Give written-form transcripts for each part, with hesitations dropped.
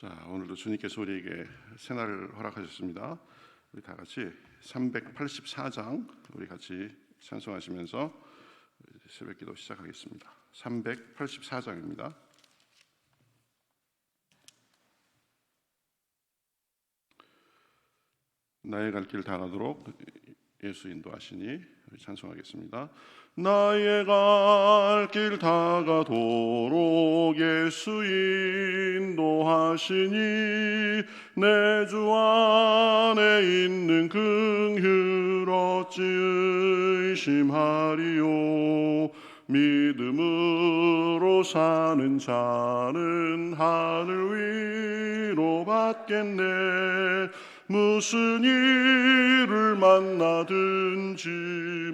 자, 오늘도 주님께서 우리에게 새날을 허락하셨습니다. 우리 다 같이 384장 우리 같이 찬송하시면서 새벽기도 시작하겠습니다. 384장입니다. 나의 갈 길 다 가도록 예수 인도하시니 찬송하겠습니다. 나의 갈 길 다 가도록 예수 인도하시니 내 주 안에 있는 긍휼 어찌 의심하리요. 믿음으로 사는 자는 하늘 위로 받겠네. 무슨 일을 만나든지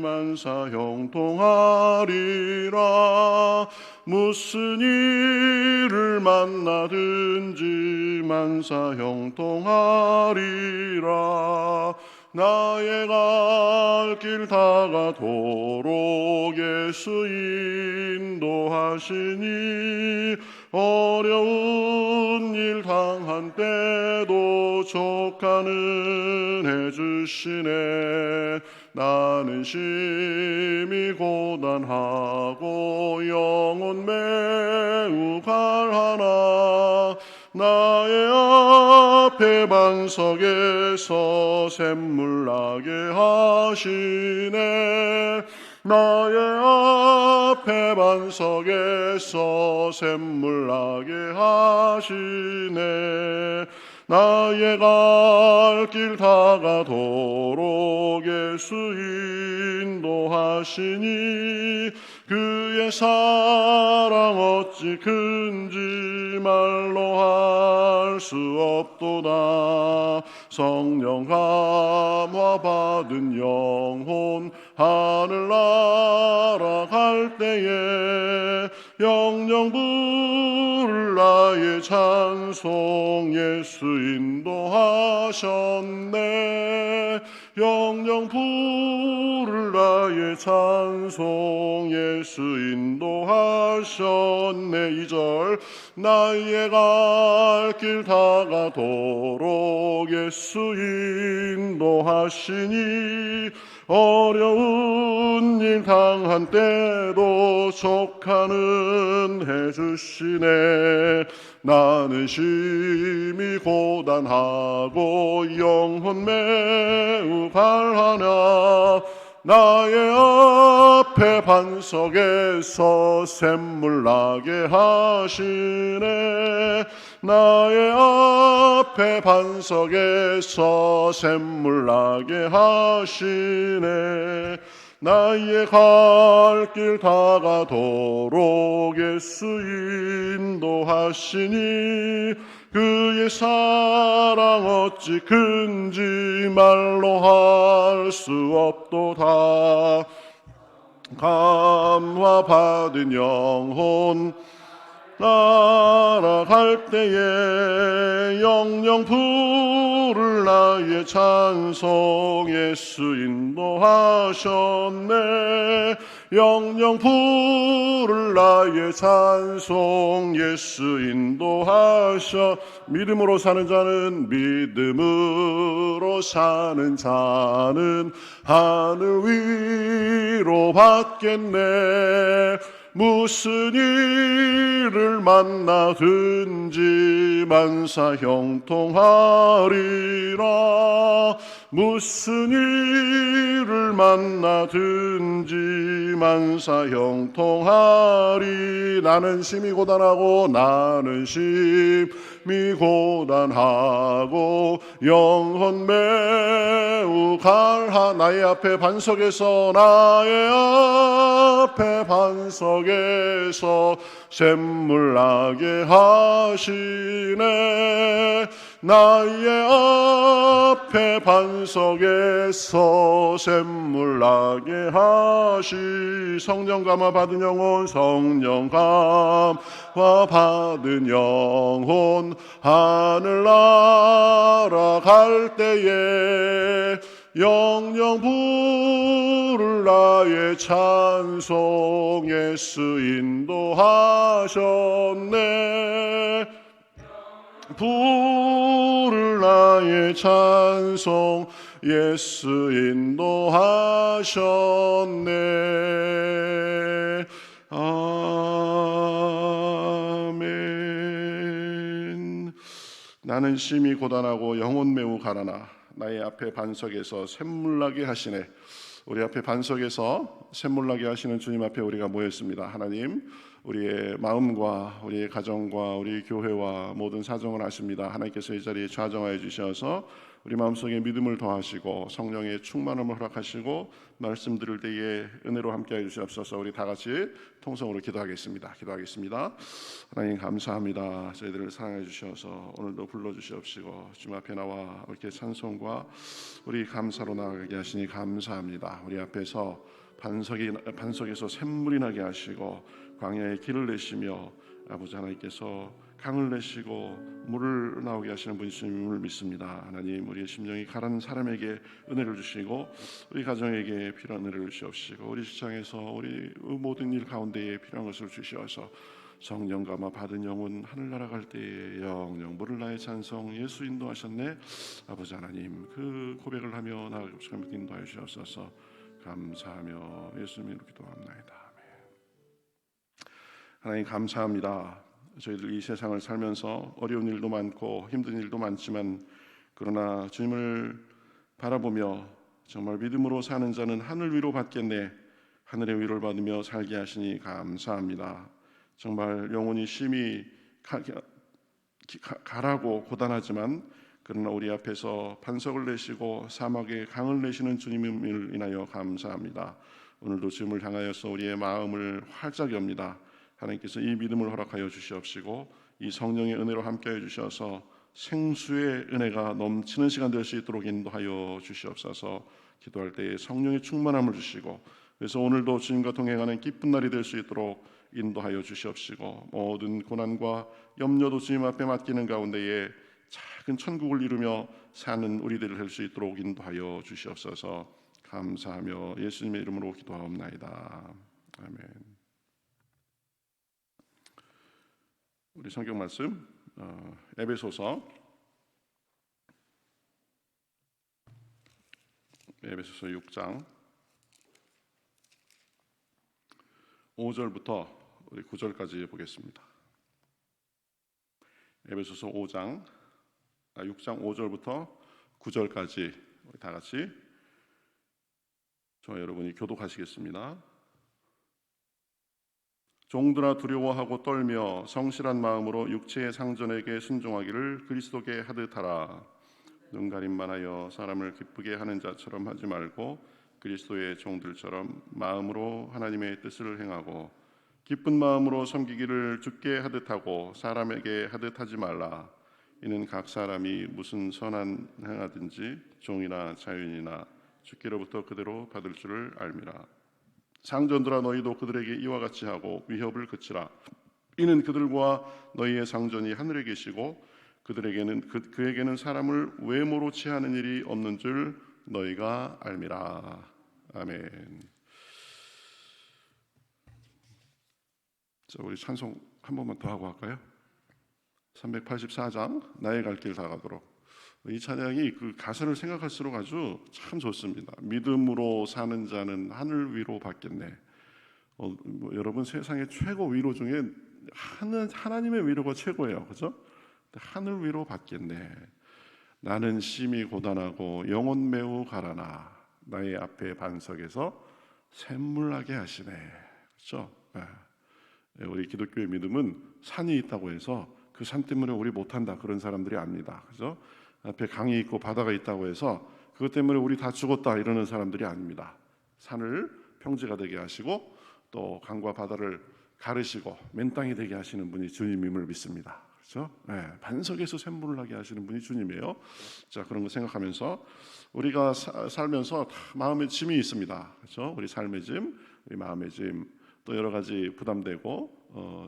만사 형통하리라. 무슨 일을 만나든지 만사 형통하리라. 나의 갈 길 다 가도록 예수 인도하시니 어려운 일 당한 때도 족하는 해주시네. 나는 심히 고단하고 영혼 매우 갈하나 나의 앞에 반석에서 샘물 나게 하시네. 나의 앞에 반석에서 샘물 나게 하시네. 나의 갈 길 다 가도록 예수 인도하시니 그의 사랑 어찌 큰지 말로 할 수 없도다. 성령 감화 받은 영혼 하늘 날아갈 때에 영영 부를 나의 찬송 예수 인도하셨네. 영영 부를 나의 찬송 예수 인도하셨네. 2절 나의 갈 길 다 가도록 예수 인도하시니 어려운 일 당한 때도 족하는 해주시네. 나는 심히 고단하고 영혼 매우 갈하나 나의 앞에 반석에서 샘물 나게 하시네. 나의 앞에 반석에서 샘물 나게 하시네. 나의 갈 길 다 가도록 예수 인도하시니 그의 사랑 어찌 큰지 말로 할 수 없도다. 감화 받은 영혼 날아갈 때에 영영 부를 나의 찬송 예수 인도하셨네. 영영 부를 나의 찬송 예수 인도하셔. 믿음으로 사는 자는 하늘 위로 받겠네. 무슨 일을 만나든지 만사 형통하리라. 무슨 일을 만나든지 만사 형통하리. 나는 심히 고단하고 영혼 매우 갈하. 나의 앞에 반석에서 샘물 나게 하시네. 나의 앞에 반석에서 샘물 나게 하시. 성령 감화 받은 영혼 성령 감화 받은 영혼 하늘 날아갈 때에 영영 부를 나의 찬송 예수 인도하셨네. 부를 나의 찬송 예수 인도하셨네. 아멘. 나는 심히 고단하고 영혼 매우 가라나 나의 앞에 반석에서 샘물나게 하시네. 우리 앞에 반석에서 샘물나게 하시는 주님 앞에 우리가 모였습니다. 하나님, 우리의 마음과 우리의 가정과 우리 교회와 모든 사정을 아십니다. 하나님께서 이 자리에 좌정하여 주셔서 우리 마음속에 믿음을 더하시고 성령의 충만함을 허락하시고 말씀 들을 때에 은혜로 함께해 주시옵소서. 우리 다 같이 통성으로 기도하겠습니다. 하나님 감사합니다. 저희들을 사랑해 주셔서 오늘도 불러주시옵시고 주님 앞에 나와 이렇게 찬송과 우리 감사로 나아가게 하시니 감사합니다. 우리 앞에서 반석에서 샘물이 나게 하시고 광야에 길을 내시며 아버지 하나님께서 강을 내시고 물을 나오게 하시는 분이심을 믿습니다. 하나님, 우리의 심령이 가라는 사람에게 은혜를 주시고 우리 가정에게 필요한 은혜를 주시옵시고 우리 직장에서 우리 모든 일 가운데에 필요한 것을 주시어서 성령 감화 받은 영혼 하늘나라 갈 때에 영영 물을 나의 찬송 예수 인도하셨네. 아버지 하나님, 그 고백을 하며 나아가게 인도하여 주셔서 감사하며 예수님으로 기도합나이다. 하나님 감사합니다. 저희들 이 세상을 살면서 어려운 일도 많고 힘든 일도 많지만 그러나 주님을 바라보며 정말 믿음으로 사는 자는 하늘 위로 받겠네. 하늘의 위로를 받으며 살게 하시니 감사합니다. 정말 영혼이 심히 가라고 고단하지만 그러나 우리 앞에서 반석을 내시고 사막에 강을 내시는 주님을 인하여 감사합니다. 오늘도 주님을 향하여서 우리의 마음을 활짝 엽니다. 하나님께서 이 믿음을 허락하여 주시옵시고 이 성령의 은혜로 함께해 주셔서 생수의 은혜가 넘치는 시간 될 수 있도록 인도하여 주시옵소서. 기도할 때에 성령의 충만함을 주시고 그래서 오늘도 주님과 동행하는 기쁜 날이 될 수 있도록 인도하여 주시옵시고 모든 고난과 염려도 주님 앞에 맡기는 가운데에 작은 천국을 이루며 사는 우리들을 할 수 있도록 인도하여 주시옵소서. 감사하며 예수님의 이름으로 기도하옵나이다. 아멘. 우리 성경 말씀 에베소서 6장 5절부터 우리 9절까지 보겠습니다. 에베소서 6장 5절부터 9절까지 우리 다 같이 저와 여러분이 교독하시겠습니다. 종들아 두려워하고 떨며 성실한 마음으로 육체의 상전에게 순종하기를 그리스도께 하듯 하라. 눈가림만 하여 사람을 기쁘게 하는 자처럼 하지 말고 그리스도의 종들처럼 마음으로 하나님의 뜻을 행하고 기쁜 마음으로 섬기기를 주께 하듯 하고 사람에게 하듯 하지 말라. 이는 각 사람이 무슨 선한 행하든지 종이나 자유인이나 주께로부터 그대로 받을 줄을 알미라. 상전들아 너희도 그들에게 이와 같이 하고 위협을 그치라. 이는 그들과 너희의 상전이 하늘에 계시고 그에게는 사람을 외모로 취하는 일이 없는 줄 너희가 알미라. 아멘. 자, 우리 찬송 한 번만 더 하고 할까요? 384장 나의 갈 길 다 가도록. 이 찬양이 그 가사를 생각할수록 아주 참 좋습니다. 믿음으로 사는 자는 하늘 위로 받겠네. 여러분 세상의 최고 위로 중에 하나님의 위로가 최고예요. 그죠? 하늘 위로 받겠네. 나는 심히 고단하고 영혼 매우 가라나 나의 앞에 반석에서 샘물나게 하시네. 그렇죠? 우리 기독교의 믿음은 산이 있다고 해서 그 산 때문에 우리 못한다 그런 사람들이 아닙니다. 그죠? 앞에 강이 있고 바다가 있다고 해서 그것 때문에 우리 다 죽었다 이러는 사람들이 아닙니다. 산을 평지가 되게 하시고 또 강과 바다를 가르시고 맨 땅이 되게 하시는 분이 주님임을 믿습니다. 그렇죠? 반석에서 샘물을 나게 하시는 분이 주님이에요. 자, 그런 거 생각하면서 우리가 살면서 다 마음의 짐이 있습니다. 그렇죠? 우리 삶의 짐, 우리 마음의 짐, 또 여러 가지 부담되고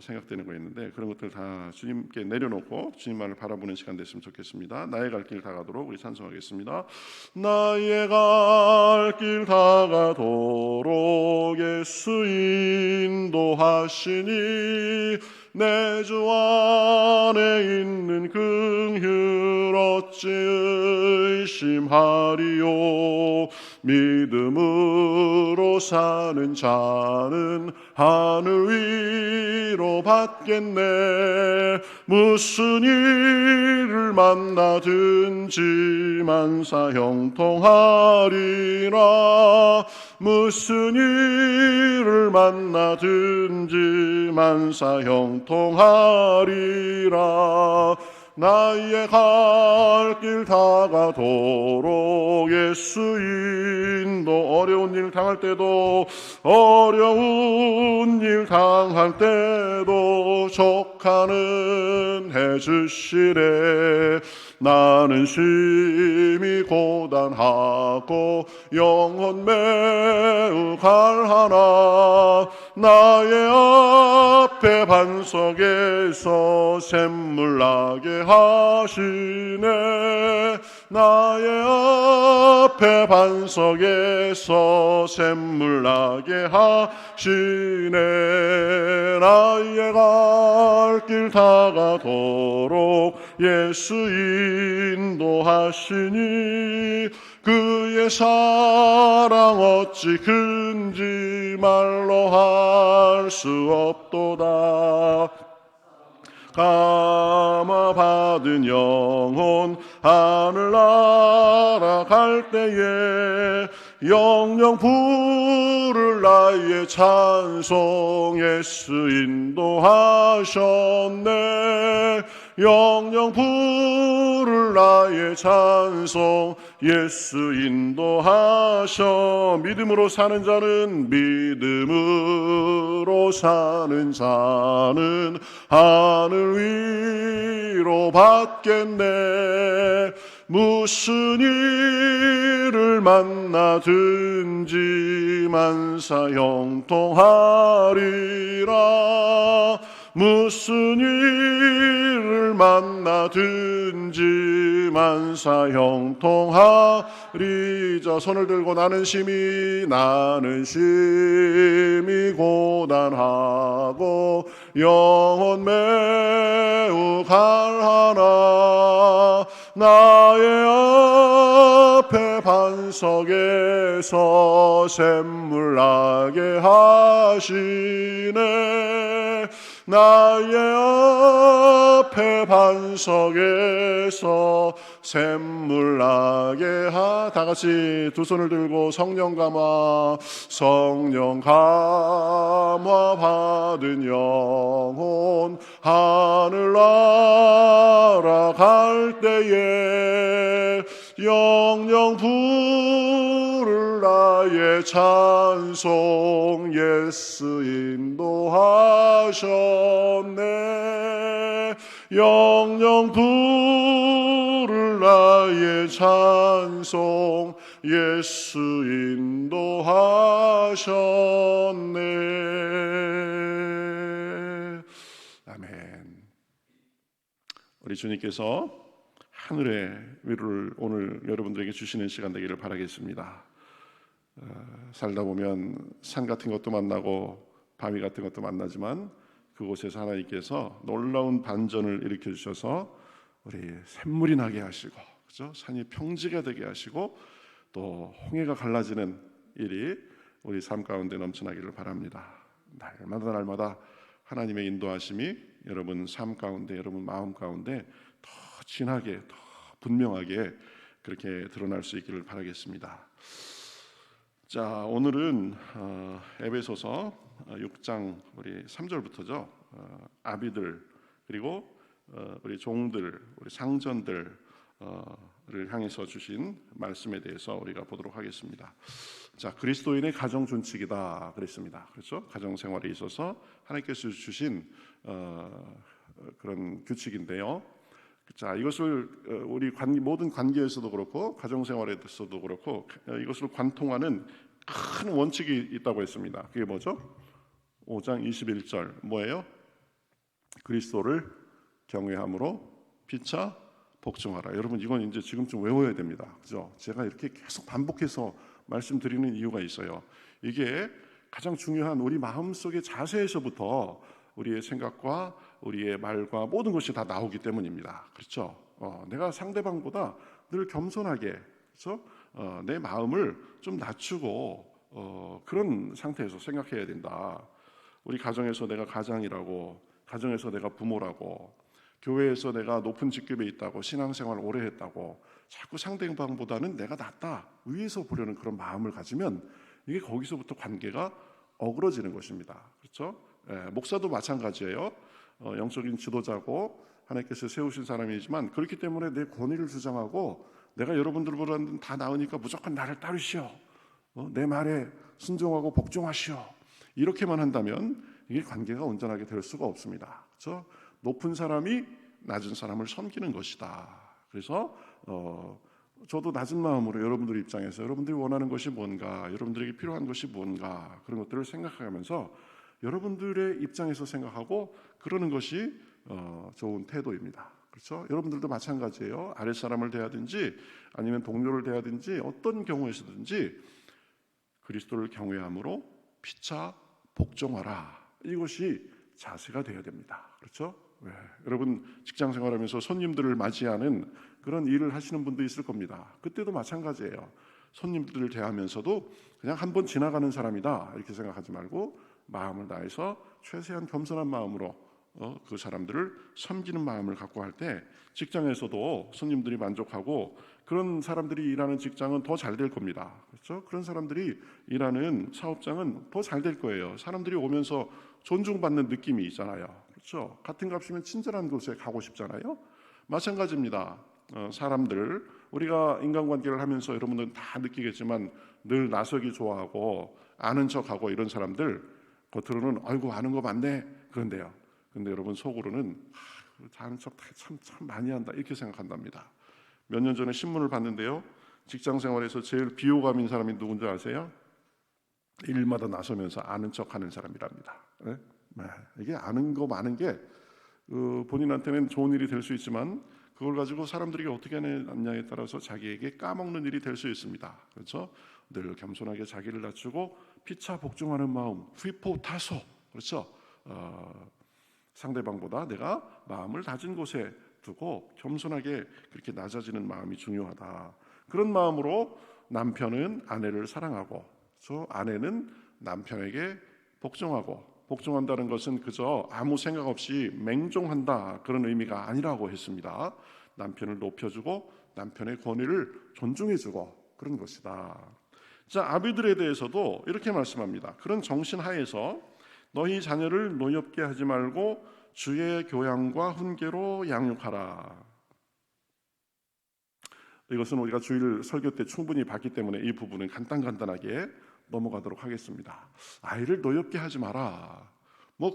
생각되는 거 있는데 그런 것들 다 주님께 내려놓고 주님만을 바라보는 시간 됐으면 좋겠습니다. 나의 갈 길 다 가도록 우리 찬송하겠습니다. 나의 갈 길 다 가도록 예수 인도하시니 내 주 안에 있는 긍휼 어찌 의심하리요. 믿음으로 사는 자는 하늘 위로 받겠네. 무슨 일을 만나든지 만사 형통하리라. 무슨 일을 만나든지 만사 형통하리라. 나의 갈 길 다가도록 예수 인도. 어려운 일 당할 때도, 어려운 일 당할 때도 족하는 해주시래. 나는 심히 고단하고 영혼 매우 갈하나 나의 앞에 반석에서 샘물 나게 하시네. 나의 앞에 반석에서 샘물 나게 하시네. 나의 갈 길 다가도록 예수 인도하시니 그의 사랑 어찌 큰지 말로 할 수 없도다. 감화 받은 영혼 하늘 날아갈 때에 영영 부를 나의 찬송 예수 인도하셨네. 영영 부를 나의 찬송 예수 인도하셔. 믿음으로 사는 자는, 믿음으로 사는 자는 하늘 위로 받겠네. 무슨 일을 만나든지 만사 형통하리라. 무슨 일을 만나든지 만사 형통하리자. 손을 들고 나는 심히 고단하고 영혼 매우 갈하나 나의 앞에 반석에서 샘물 나게 하시네. 나의 앞에 반석에서 샘물 나게 다 같이 두 손을 들고 성령 감화. 성령 감화 받은 영혼 하늘 날아갈 때에 영영 부를 나의 찬송 예수 인도하셨네. 영영 부를 나의 찬송 예수 인도하셨네. 아멘. 우리 주님께서 하늘의 위로를 오늘 여러분들에게 주시는 시간 되기를 바라겠습니다. 살다 보면 산 같은 것도 만나고 바위 같은 것도 만나지만 그곳에서 하나님께서 놀라운 반전을 일으켜 주셔서 우리 샘물이 나게 하시고, 그죠? 산이 평지가 되게 하시고 또 홍해가 갈라지는 일이 우리 삶 가운데 넘쳐나기를 바랍니다. 날마다 하나님의 인도하심이 여러분 삶 가운데, 여러분 마음 가운데 더 진하게, 더 분명하게 그렇게 드러날 수 있기를 바라겠습니다. 자, 오늘은 에베소서 6장 우리 3절부터죠. 아비들 그리고 우리 종들, 우리 상전들을 향해서 주신 말씀에 대해서 우리가 보도록 하겠습니다. 자, 그리스도인의 가정 준칙이다 그랬습니다. 그렇죠? 가정 생활에 있어서 하나님께서 주신 그런 규칙인데요. 자, 이것을 우리 모든 관계에서도 그렇고 가정 생활에서도 그렇고 이것을 관통하는 큰 원칙이 있다고 했습니다. 그게 뭐죠? 5장 21절 뭐예요? 그리스도를 경외함으로 피차 복종하라. 여러분 이건 이제 지금쯤 외워야 됩니다. 그죠? 제가 이렇게 계속 반복해서 말씀드리는 이유가 있어요. 이게 가장 중요한 우리 마음속의 자세에서부터 우리의 생각과 우리의 말과 모든 것이 다 나오기 때문입니다. 그렇죠? 내가 상대방보다 늘 겸손하게, 그렇죠? 내 마음을 좀 낮추고 그런 상태에서 생각해야 된다. 우리 가정에서 내가 가장이라고, 가정에서 내가 부모라고, 교회에서 내가 높은 직급에 있다고, 신앙생활을 오래 했다고 자꾸 상대방보다는 내가 낫다, 위에서 보려는 그런 마음을 가지면 이게 거기서부터 관계가 어그러지는 것입니다. 그렇죠? 목사도 마찬가지예요. 영적인 지도자고 하나님께서 세우신 사람이지만 그렇기 때문에 내 권위를 주장하고 내가 여러분들보다는 다 나으니까 무조건 나를 따르시오, 내 말에 순종하고 복종하시오, 이렇게만 한다면 이게 관계가 온전하게 될 수가 없습니다. 그렇죠? 높은 사람이 낮은 사람을 섬기는 것이다. 그래서 저도 낮은 마음으로 여러분들 입장에서 여러분들이 원하는 것이 뭔가, 여러분들에게 필요한 것이 뭔가, 그런 것들을 생각하면서 여러분들의 입장에서 생각하고 그러는 것이 좋은 태도입니다. 그렇죠? 여러분들도 마찬가지예요. 아랫사람을 대하든지 아니면 동료를 대하든지 어떤 경우에서든지 그리스도를 경외함으로 피차 복종하라, 이것이 자세가 되어야 됩니다. 그렇죠? 여러분 직장 생활하면서 손님들을 맞이하는 그런 일을 하시는 분도 있을 겁니다. 그때도 마찬가지예요. 손님들을 대하면서도 그냥 한번 지나가는 사람이다 이렇게 생각하지 말고 마음을 다해서 최대한 겸손한 마음으로 그 사람들을 섬기는 마음을 갖고 할 때 직장에서도 손님들이 만족하고 그런 사람들이 일하는 직장은 더 잘 될 겁니다. 그렇죠? 그런 사람들이 일하는 사업장은 더 잘 될 거예요. 사람들이 오면서 존중받는 느낌이 있잖아요. 그렇죠? 같은 값이면 친절한 곳에 가고 싶잖아요. 마찬가지입니다. 사람들, 우리가 인간관계를 하면서 여러분들은 다 느끼겠지만 늘 나서기 좋아하고 아는 척하고 이런 사람들 겉으로는 아이고 아는 거 많네 그런데요. 근데 여러분 속으로는 아는 척 참 많이 한다 이렇게 생각한답니다. 몇 년 전에 신문을 봤는데요. 직장 생활에서 제일 비호감인 사람이 누군지 아세요? 일마다 나서면서 아는 척하는 사람이랍니다. 이게 아는 거 많은 게 본인한테는 좋은 일이 될 수 있지만 그걸 가지고 사람들이 어떻게 하느냐에 따라서 자기에게 까먹는 일이 될 수 있습니다. 그렇죠? 늘 겸손하게 자기를 낮추고 피차 복종하는 마음, 휘포타소, 그렇죠? 상대방보다 내가 마음을 낮은 곳에 두고 겸손하게 그렇게 낮아지는 마음이 중요하다. 그런 마음으로 남편은 아내를 사랑하고, 저 아내는 남편에게 복종한다는 것은 그저 아무 생각 없이 맹종한다 그런 의미가 아니라고 했습니다. 남편을 높여주고 남편의 권위를 존중해주고 그런 것이다. 자, 아비들에 대해서도 이렇게 말씀합니다. 그런 정신 하에서 너희 자녀를 노엽게 하지 말고 주의 교양과 훈계로 양육하라. 이것은 우리가 주일 설교 때 충분히 봤기 때문에 이 부분은 간단하게 넘어가도록 하겠습니다. 아이를 노엽게 하지 마라.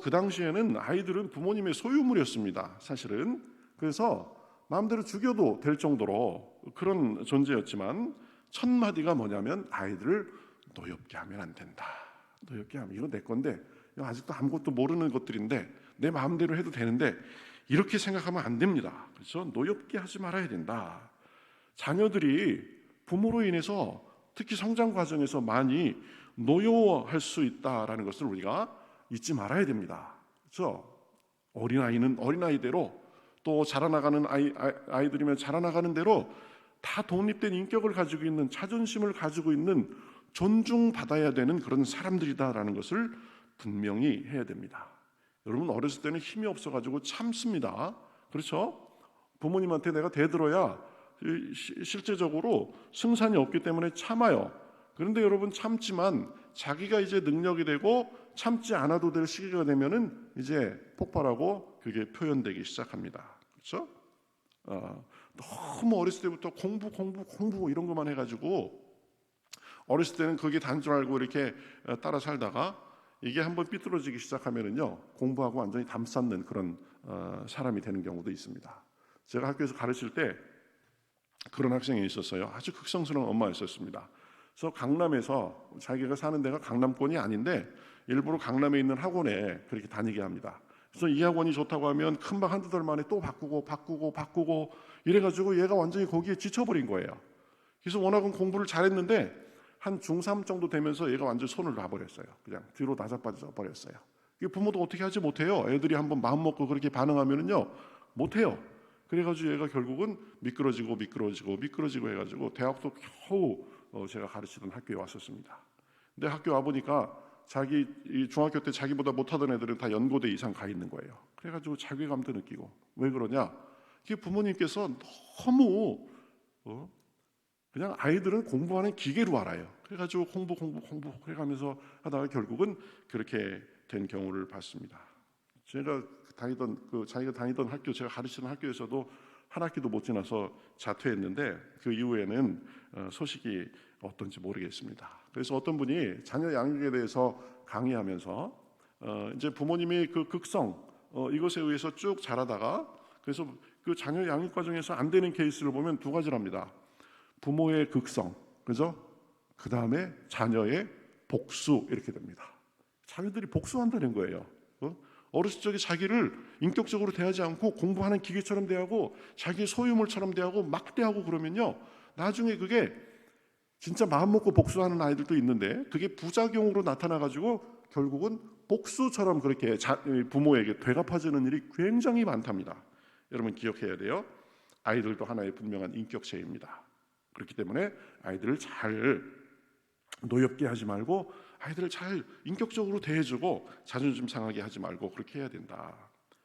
그 당시에는 아이들은 부모님의 소유물이었습니다. 사실은. 그래서 마음대로 죽여도 될 정도로 그런 존재였지만 첫 마디가 뭐냐면 아이들을 노엽게 하면 안 된다. 노엽게 하면 이거 내 건데 아직도 아무것도 모르는 것들인데 내 마음대로 해도 되는데 이렇게 생각하면 안 됩니다. 그래서 노엽게 하지 말아야 된다. 자녀들이 부모로 인해서 특히 성장 과정에서 많이 노여워할 수 있다라는 것을 우리가 잊지 말아야 됩니다. 그렇죠? 어린아이는 어린아이대로 또 자라나가는 아이들이면 자라나가는 대로 다 독립된 인격을 가지고 있는 자존심을 가지고 있는 존중받아야 되는 그런 사람들이다라는 것을 분명히 해야 됩니다. 여러분 어렸을 때는 힘이 없어가지고 참습니다. 그렇죠? 부모님한테 내가 대들어야 실제적으로 승산이 없기 때문에 참아요. 그런데 여러분 참지만 자기가 이제 능력이 되고 참지 않아도 될 시기가 되면은 이제 폭발하고 그게 표현되기 시작합니다. 그렇죠? 너무 어렸을 때부터 공부 이런 것만 해가지고 어렸을 때는 그게 단 줄 알고 이렇게 따라 살다가 이게 한번 삐뚤어지기 시작하면은요 공부하고 완전히 담쌓는 그런 사람이 되는 경우도 있습니다. 제가 학교에서 가르칠 때 그런 학생이 있었어요. 아주 극성스러운 엄마였었습니다. 그래서 강남에서 자기가 사는 데가 강남권이 아닌데 일부러 강남에 있는 학원에 그렇게 다니게 합니다. 그래서 이 학원이 좋다고 하면 금방 한두 달 만에 또 바꾸고 이래가지고 얘가 완전히 거기에 지쳐버린 거예요. 그래서 워낙은 공부를 잘했는데 한 중3 정도 되면서 얘가 완전 손을 놔버렸어요. 그냥 뒤로 나자빠져 버렸어요. 부모도 어떻게 하지 못해요. 애들이 한번 마음 먹고 그렇게 반응하면은요 못해요. 그래가지고 얘가 결국은 미끄러지고 해가지고 대학도 겨우 제가 가르치던 학교에 왔었습니다. 근데 학교 와 보니까 자기 이 중학교 때 자기보다 못하던 애들은 다 연고대 이상 가 있는 거예요. 그래가지고 자괴감도 느끼고. 왜 그러냐? 이게 부모님께서 너무 그냥 아이들은 공부하는 기계로 알아요. 그래가지고 공부 그래가면서 하다가 결국은 그렇게 된 경우를 봤습니다. 제가 자기가 다니던 학교, 제가 가르치는 학교에서도 한 학기도 못 지나서 자퇴했는데 그 이후에는 소식이 어떤지 모르겠습니다. 그래서 어떤 분이 자녀 양육에 대해서 강의하면서 이제 부모님이 그 극성 이것에 의해서 쭉 자라다가 그래서 그 자녀 양육 과정에서 안 되는 케이스를 보면 두 가지랍니다. 부모의 극성, 그죠? 그 다음에 자녀의 복수 이렇게 됩니다. 자녀들이 복수한다는 거예요. 어렸을 적에 자기를 인격적으로 대하지 않고 공부하는 기계처럼 대하고 자기의 소유물처럼 대하고 막대하고 그러면요 나중에 그게 진짜 마음 먹고 복수하는 아이들도 있는데 그게 부작용으로 나타나가지고 결국은 복수처럼 그렇게 부모에게 되갚아주는 일이 굉장히 많답니다. 여러분 기억해야 돼요. 아이들도 하나의 분명한 인격체입니다. 그렇기 때문에 아이들을 잘 노엽게 하지 말고 아이들을 잘 인격적으로 대해주고 자존심 상하게 하지 말고 그렇게 해야 된다.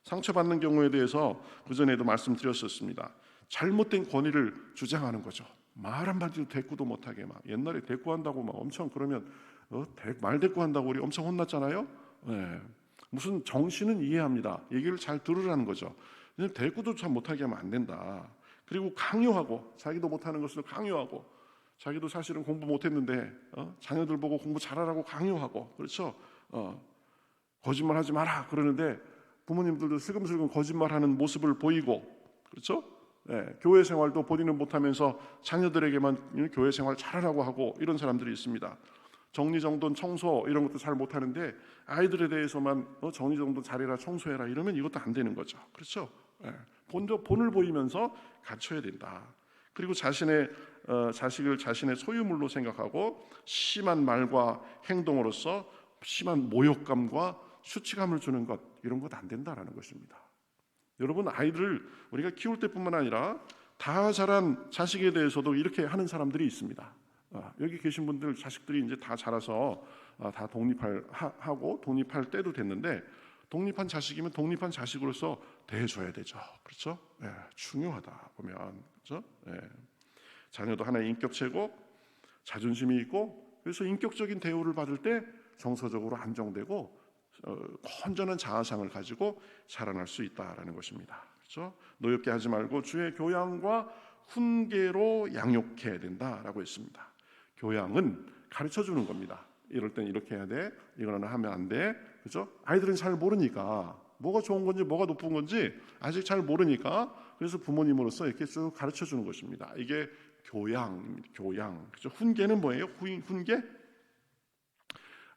상처받는 경우에 대해서 그전에도 말씀드렸었습니다. 잘못된 권위를 주장하는 거죠. 말 한마디도 대꾸도 못하게 막 옛날에 대꾸한다고 막 엄청 그러면 말 대꾸한다고 우리 엄청 혼났잖아요. 네. 무슨 정신은 이해합니다. 얘기를 잘 들으라는 거죠. 대꾸도 잘 못하게 하면 안 된다. 그리고 강요하고 자기도 못하는 것을 강요하고 자기도 사실은 공부 못했는데 자녀들 보고 공부 잘하라고 강요하고 그렇죠. 거짓말하지 마라 그러는데 부모님들도 슬금슬금 거짓말하는 모습을 보이고 그렇죠. 네, 교회 생활도 본인은 못하면서 자녀들에게만 교회 생활 잘하라고 하고 이런 사람들이 있습니다. 정리정돈 청소 이런 것도 잘 못하는데 아이들에 대해서만 정리정돈 잘해라 청소해라 이러면 이것도 안 되는 거죠. 그렇죠. 네, 본을 보이면서 갖춰야 된다. 그리고 자신의 자식을 자신의 소유물로 생각하고 심한 말과 행동으로서 심한 모욕감과 수치감을 주는 것 이런 것 안 된다라는 것입니다. 여러분 아이들을 우리가 키울 때뿐만 아니라 다 자란 자식에 대해서도 이렇게 하는 사람들이 있습니다. 여기 계신 분들 자식들이 이제 다 자라서 다 독립할 때도 됐는데 독립한 자식이면 독립한 자식으로서 대해줘야 되죠. 그렇죠? 네, 중요하다 보면 그렇죠? 네. 자녀도 하나의 인격체고 자존심이 있고 그래서 인격적인 대우를 받을 때 정서적으로 안정되고 건전한 자아상을 가지고 자라날 수 있다라는 것입니다. 그렇죠? 노엽게 하지 말고 주의 교양과 훈계로 양육해야 된다라고 했습니다. 교양은 가르쳐 주는 겁니다. 이럴 땐 이렇게 해야 돼. 이거는 하면 안 돼. 그렇죠? 아이들은 잘 모르니까 뭐가 좋은 건지 뭐가 높은 건지 아직 잘 모르니까 그래서 부모님으로서 이렇게 쭉 가르쳐 주는 것입니다. 이게 교양. 그렇죠? 훈계는 뭐예요? 훈계?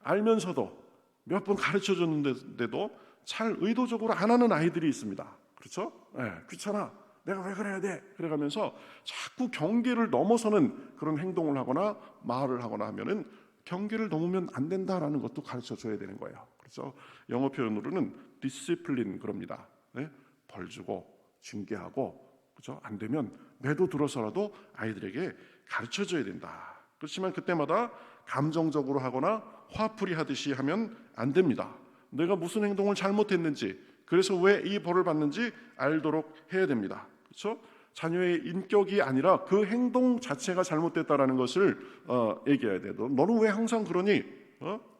알면서도 몇 번 가르쳐 줬는데도 잘 의도적으로 안 하는 아이들이 있습니다. 그렇죠? 네, 귀찮아. 내가 왜 그래야 돼? 그래가면서 자꾸 경계를 넘어서는 그런 행동을 하거나 말을 하거나 하면은 경계를 넘으면 안 된다라는 것도 가르쳐 줘야 되는 거예요. 그래서 영어 표현으로는 디시플린 그럽니다. 네? 벌 주고 징계하고 그렇죠? 안 되면 매도 들어서라도 아이들에게 가르쳐 줘야 된다. 그렇지만 그때마다 감정적으로 하거나 화풀이 하듯이 하면 안 됩니다. 내가 무슨 행동을 잘못했는지 그래서 왜 이 벌을 받는지 알도록 해야 됩니다. 그렇죠? 자녀의 인격이 아니라 그 행동 자체가 잘못됐다라는 것을 얘기해야 돼요. 너는 왜 항상 그러니?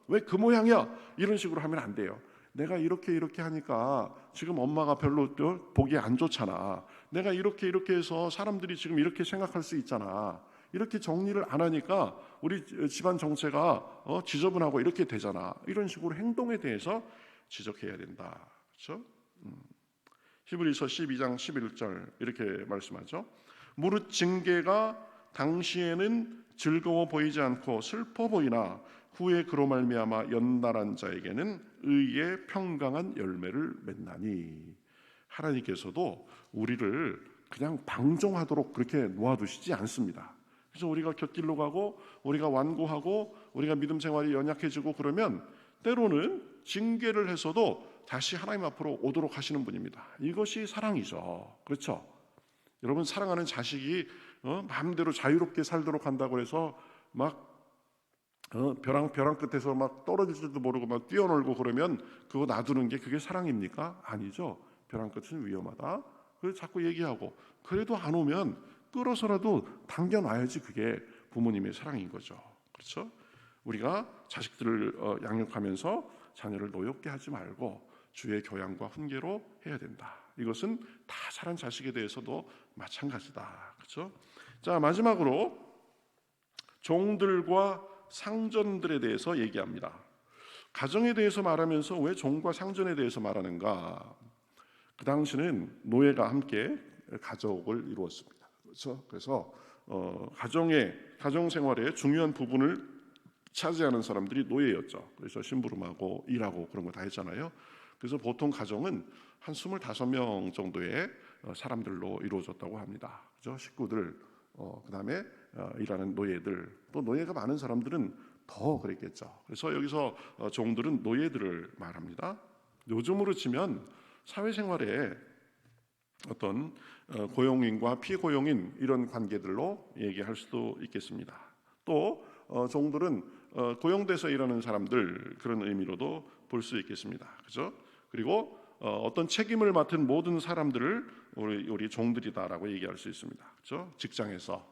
왜 그 모양이야? 이런 식으로 하면 안 돼요. 내가 이렇게 하니까 지금 엄마가 별로 보기 안 좋잖아. 내가 이렇게 해서 사람들이 지금 이렇게 생각할 수 있잖아. 이렇게 정리를 안 하니까 우리 집안 정체가 지저분하고 이렇게 되잖아. 이런 식으로 행동에 대해서 지적해야 된다. 그렇죠? 히브리서 12장 11절 이렇게 말씀하죠. 무릇 징계가 당시에는 즐거워 보이지 않고 슬퍼 보이나 후에 그로 말미암아 연단한 자에게는 의의 평강한 열매를 맺나니. 하나님께서도 우리를 그냥 방종하도록 그렇게 놓아두시지 않습니다. 그래서 우리가 곁길로 가고 우리가 완고하고 우리가 믿음 생활이 연약해지고 그러면 때로는 징계를 해서도 다시 하나님 앞으로 오도록 하시는 분입니다. 이것이 사랑이죠. 그렇죠? 여러분, 사랑하는 자식이 마음대로 자유롭게 살도록 한다고 해서 막 벼랑 끝에서 막 떨어질 줄도 모르고 막 뛰어놀고 그러면 그거 놔두는 게 그게 사랑입니까? 아니죠. 벼랑 끝은 위험하다. 그래서 자꾸 얘기하고, 그래도 안 오면 끌어서라도 당겨놔야지 그게 부모님의 사랑인 거죠. 그렇죠? 우리가 자식들을 양육하면서 자녀를 노엽게 하지 말고 주의 교양과 훈계로 해야 된다. 이것은 다 자란 자식에 대해서도 마찬가지다. 그렇죠? 자, 마지막으로 종들과 상전들에 대해서 얘기합니다. 가정에 대해서 말하면서 왜 종과 상전에 대해서 말하는가? 그 당시는 노예가 함께 가족을 이루었습니다. 그렇죠? 그래서 가정 생활의 중요한 부분을 차지하는 사람들이 노예였죠. 그래서 심부름하고 일하고 그런 거 다 했잖아요. 그래서 보통 가정은 한 25명 정도의 사람들로 이루어졌다고 합니다. 그죠? 식구들, 그다음에 일하는 노예들, 또 노예가 많은 사람들은 더 그랬겠죠. 그래서 여기서 종들은 노예들을 말합니다. 요즘으로 치면 사회생활에 어떤 고용인과 피고용인 이런 관계들로 얘기할 수도 있겠습니다. 또 종들은 고용돼서 일하는 사람들, 그런 의미로도 볼 수 있겠습니다. 그죠? 그리고 어떤 책임을 맡은 모든 사람들을 우리 종들이다라고 얘기할 수 있습니다. 그죠? 직장에서,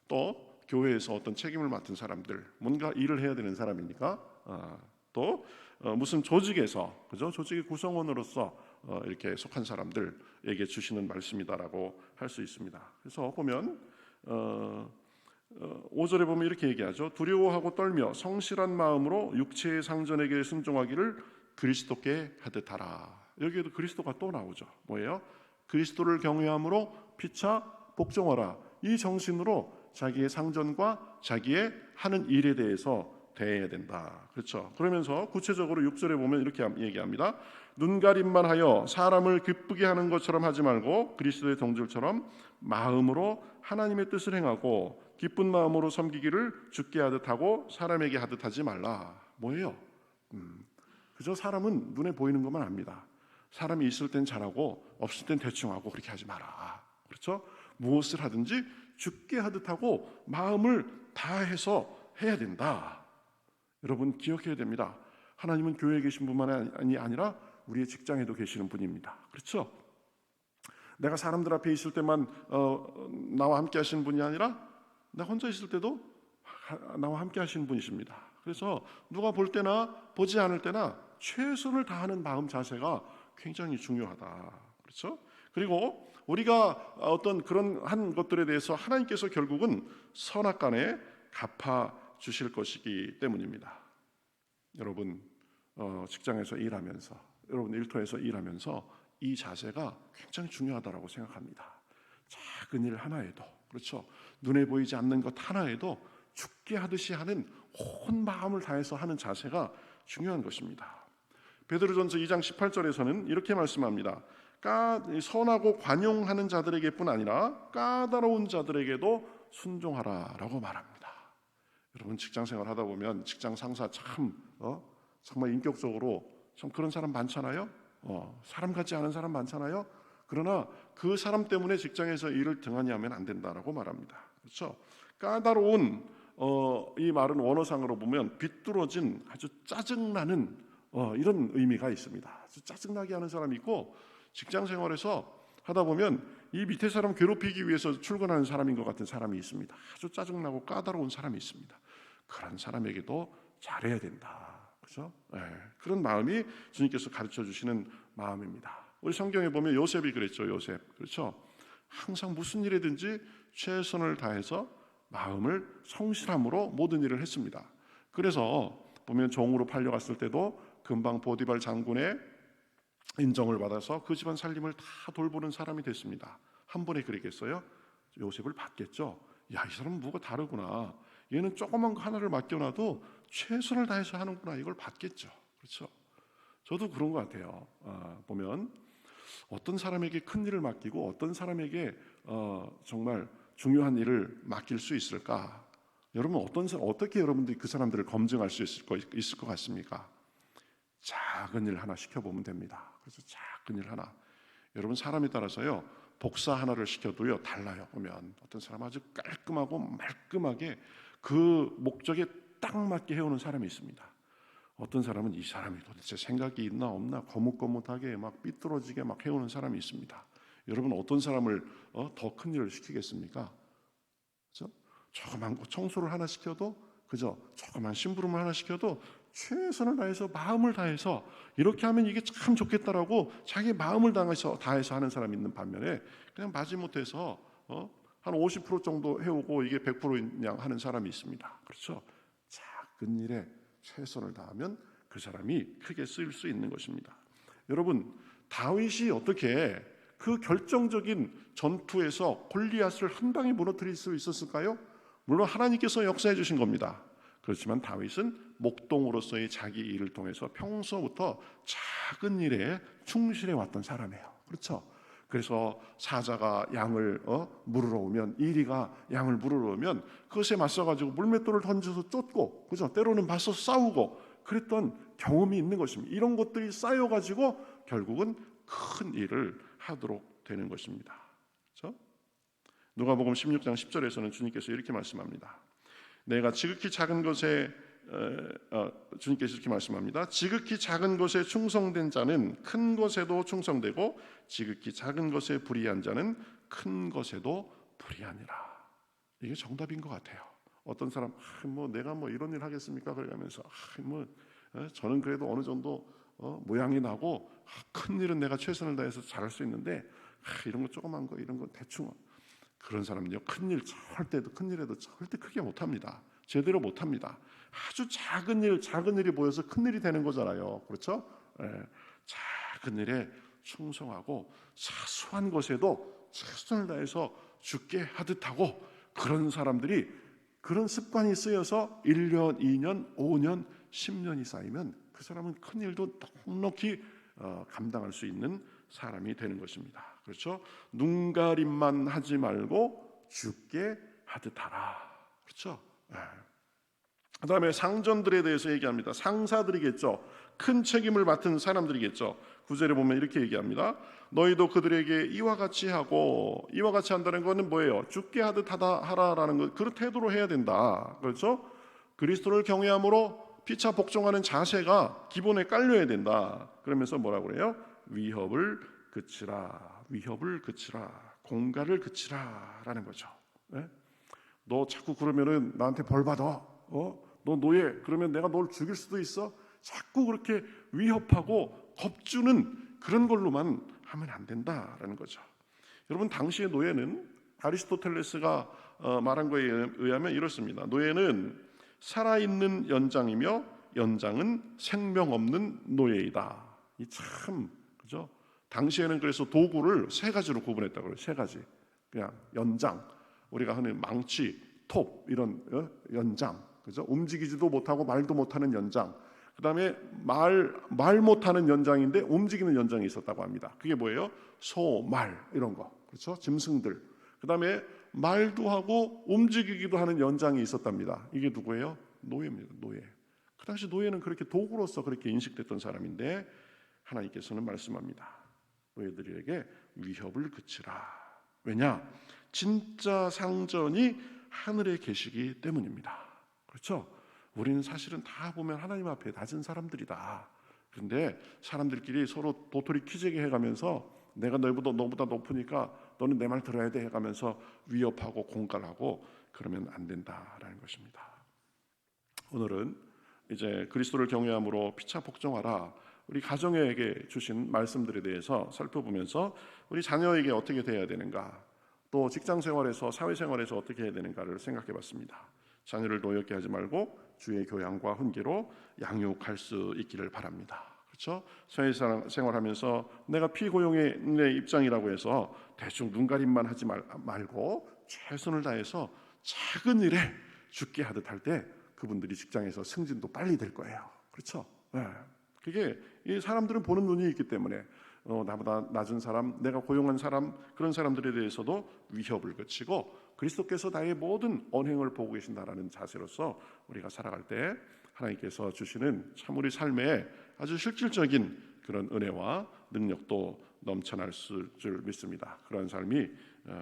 또 교회에서 어떤 책임을 맡은 사람들, 뭔가 일을 해야 되는 사람이니까, 또 무슨 조직에서, 그죠? 조직의 구성원으로서 이렇게 속한 사람들에게 주시는 말씀이다라고 할 수 있습니다. 그래서 보면 5절에 보면 이렇게 얘기하죠. 두려워하고 떨며 성실한 마음으로 육체의 상전에게 순종하기를 그리스도께 하듯하라. 여기에도 그리스도가 또 나오죠. 뭐예요? 그리스도를 경외함으로 피차 복종하라. 이 정신으로 자기의 상전과 자기의 하는 일에 대해서 대해야 된다. 그렇죠? 그러면서 구체적으로 6절에 보면 이렇게 얘기합니다. 눈가림만 하여 사람을 기쁘게 하는 것처럼 하지 말고 그리스도의 동질처럼 마음으로 하나님의 뜻을 행하고 기쁜 마음으로 섬기기를 주께 하듯 하고 사람에게 하듯 하지 말라. 뭐예요? 그저 사람은 눈에 보이는 것만 압니다. 사람이 있을 땐 잘하고 없을 땐 대충 하고 그렇게 하지 마라. 그렇죠? 무엇을 하든지 주께 하듯 하고 마음을 다해서 해야 된다. 여러분 기억해야 됩니다. 하나님은 교회에 계신 분만이 아니라 우리의 직장에도 계시는 분입니다. 그렇죠? 내가 사람들 앞에 있을 때만 나와 함께 하시는 분이 아니라 내가 혼자 있을 때도 나와 함께 하시는 분이십니다. 그래서 누가 볼 때나 보지 않을 때나 최선을 다하는 마음 자세가 굉장히 중요하다. 그렇죠? 그리고 우리가 어떤 그런 한 것들에 대해서 하나님께서 결국은 선악간에 갚아 주실 것이기 때문입니다. 여러분 직장에서 일하면서, 여러분 일터에서 일하면서 이 자세가 굉장히 중요하다고 생각합니다. 작은 일 하나에도, 그렇죠? 눈에 보이지 않는 것 하나에도 죽게 하듯이 하는 온 마음을 다해서 하는 자세가 중요한 것입니다. 베드로전서 2장 18절에서는 이렇게 말씀합니다. 선하고 관용하는 자들에게뿐 아니라 까다로운 자들에게도 순종하라라고 말합니다. 여러분 직장생활 하다 보면 직장 상사 참 정말 인격적으로 참 그런 사람 많잖아요. 사람 같지 않은 사람 많잖아요. 그러나 그 사람 때문에 직장에서 일을 등한히 하면 안 된다라고 말합니다. 그렇죠? 까다로운 이 말은 원어상으로 보면 비뚤어진 아주 짜증나는 이런 의미가 있습니다. 아주 짜증나게 하는 사람이 있고, 직장 생활에서 하다 보면 이 밑에 사람 괴롭히기 위해서 출근하는 사람인 것 같은 사람이 있습니다. 아주 짜증나고 까다로운 사람이 있습니다. 그런 사람에게도 잘해야 된다. 그렇죠? 네. 그런 마음이 주님께서 가르쳐 주시는 마음입니다. 우리 성경에 보면 요셉이 그랬죠. 요셉. 그렇죠? 항상 무슨 일이든지 최선을 다해서 마음을 성실함으로 모든 일을 했습니다. 그래서 보면 종으로 팔려갔을 때도 금방 보디발 장군의 인정을 받아서 그 집안 살림을 다 돌보는 사람이 됐습니다. 한 번에 그랬겠어요? 요셉을 봤겠죠. 야, 이 사람은 뭐가 다르구나. 얘는 조그만 거 하나를 맡겨놔도 최선을 다해서 하는구나. 이걸 봤겠죠. 그렇죠? 저도 그런 것 같아요. 보면 어떤 사람에게 큰 일을 맡기고 어떤 사람에게 정말 중요한 일을 맡길 수 있을까? 여러분 어떻게 여러분들이 그 사람들을 검증할 수 있을 것 같습니까? 작은 일 하나 시켜보면 됩니다. 그래서 작은 일 하나. 여러분 사람에 따라서요 복사 하나를 시켜도요 달라요. 보면 어떤 사람은 아주 깔끔하고 말끔하게 그 목적에 딱 맞게 해오는 사람이 있습니다. 어떤 사람은 이 사람이 도대체 생각이 있나 없나 거뭇거뭇하게 막 삐뚤어지게 막 해오는 사람이 있습니다. 여러분 어떤 사람을 더 큰 일을 시키겠습니까? 그죠? 조그만 거 청소를 하나 시켜도 그죠? 조그만 심부름을 하나 시켜도 최선을 다해서 마음을 다해서 이렇게 하면 이게 참 좋겠다라고 자기 마음을 다해서 하는 사람이 있는 반면에 그냥 마지못해서 한 50% 정도 해오고 이게 100% 그냥 하는 사람이 있습니다. 그렇죠? 작은 일에 최선을 다하면 그 사람이 크게 쓰일 수 있는 것입니다. 여러분 다윗이 어떻게 그 결정적인 전투에서 골리앗을 한 방에 무너뜨릴 수 있었을까요? 물론 하나님께서 역사해 주신 겁니다. 그렇지만 다윗은 목동으로서의 자기 일을 통해서 평소부터 작은 일에 충실해 왔던 사람이에요. 그렇죠? 그래서 사자가 양을 물으러 오면 이리가 양을 물으러 오면 그것에 맞서가지고 물맷돌을 던져서 쫓고 그죠? 때로는 맞서 싸우고 그랬던 경험이 있는 것입니다. 이런 것들이 쌓여가지고 결국은 큰 일을 하도록 되는 것입니다. 그렇죠? 누가복음 16장 10절에서는 주님께서 이렇게 말씀합니다. 내가 지극히 작은 것에 주님께서 이렇게 말씀합니다. 지극히 작은 것에 충성된 자는 큰 것에도 충성되고 지극히 작은 것에 불의한 자는 큰 것에도 불의하니라. 이게 정답인 것 같아요. 어떤 사람 내가 이런 일 하겠습니까? 그러면서 저는 그래도 어느 정도 모양이 나고 큰 일은 내가 최선을 다해서 잘할 수 있는데 이런 거 조그만 거 이런 거 대충 그런 사람은요 큰 일에도 절대 크게 못합니다. 제대로 못합니다. 아주 작은 일이 모여서 큰 일이 되는 거잖아요. 그렇죠? 작은 일에 충성하고 사소한 것에도 최선을 다해서 죽게 하듯하고 그런 사람들이 그런 습관이 쓰여서 1년, 2년, 5년, 10년이 쌓이면 그 사람은 큰 일도 넉넉히 감당할 수 있는 사람이 되는 것입니다. 그렇죠? 눈가림만 하지 말고 죽게 하듯하라. 그렇죠? 그 다음에 상전들에 대해서 얘기합니다. 상사들이겠죠. 큰 책임을 맡은 사람들이겠죠. 9절에 보면 이렇게 얘기합니다. 너희도 그들에게 이와 같이 하고, 이와 같이 한다는 것은 뭐예요? 죽게 하듯 하라라는 것, 그런 태도로 해야 된다. 그렇죠? 그리스도를 경외함으로 피차 복종하는 자세가 기본에 깔려야 된다. 그러면서 뭐라고 그래요? 위협을 그치라, 공갈을 그치라라는 거죠. 네? 너 자꾸 그러면은 나한테 벌 받아. 너 노예 그러면 내가 널 죽일 수도 있어. 자꾸 그렇게 위협하고 겁주는 그런 걸로만 하면 안 된다라는 거죠. 여러분 당시의 노예는 아리스토텔레스가 말한 거에 의하면 이렇습니다. 노예는 살아있는 연장이며 연장은 생명 없는 노예이다. 이 참 그죠? 당시에는 그래서 도구를 세 가지로 구분했다고 그래요. 세 가지. 그냥 연장, 우리가 하는 망치, 톱 이런 연장, 그죠? 움직이지도 못하고 말도 못하는 연장. 그다음에 말 못하는 연장인데 움직이는 연장이 있었다고 합니다. 그게 뭐예요? 소, 말 이런 거, 그렇죠? 짐승들. 그다음에 말도 하고 움직이기도 하는 연장이 있었답니다. 이게 누구예요? 노예입니다. 노예. 그 당시 노예는 그렇게 도구로서 그렇게 인식됐던 사람인데 하나님께서는 말씀합니다. 노예들에게 위협을 그치라. 왜냐? 진짜 상전이 하늘에 계시기 때문입니다. 그렇죠? 우리는 사실은 다 보면 하나님 앞에 낮은 사람들이다. 그런데 사람들끼리 서로 도토리 키재기 해가면서 내가 너보다 높으니까 너는 내 말 들어야 돼 해가면서 위협하고 공갈하고 그러면 안 된다라는 것입니다. 오늘은 이제 그리스도를 경외함으로 피차 복종하라. 우리 가정에게 주신 말씀들에 대해서 살펴보면서 우리 자녀에게 어떻게 돼야 되는가, 또 직장 생활에서 사회 생활에서 어떻게 해야 되는가를 생각해 봤습니다. 자녀를 노엽게 하지 말고 주의 교양과 훈계로 양육할 수 있기를 바랍니다. 그렇죠? 사회 생활하면서 내가 피고용의 입장이라고 해서 대충 눈가림만 하지 말고 최선을 다해서 작은 일에 죽게 하듯 할 때 그분들이 직장에서 승진도 빨리 될 거예요. 그렇죠? 네. 그게 이 사람들은 보는 눈이 있기 때문에 나보다 낮은 사람, 내가 고용한 사람, 그런 사람들에 대해서도 위협을 그치고 그리스도께서 나의 모든 언행을 보고 계신다라는 자세로서 우리가 살아갈 때 하나님께서 주시는 참 우리 삶에 아주 실질적인 그런 은혜와 능력도 넘쳐날 줄 믿습니다. 그런 삶이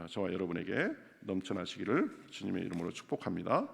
저와 여러분에게 넘쳐나시기를 주님의 이름으로 축복합니다.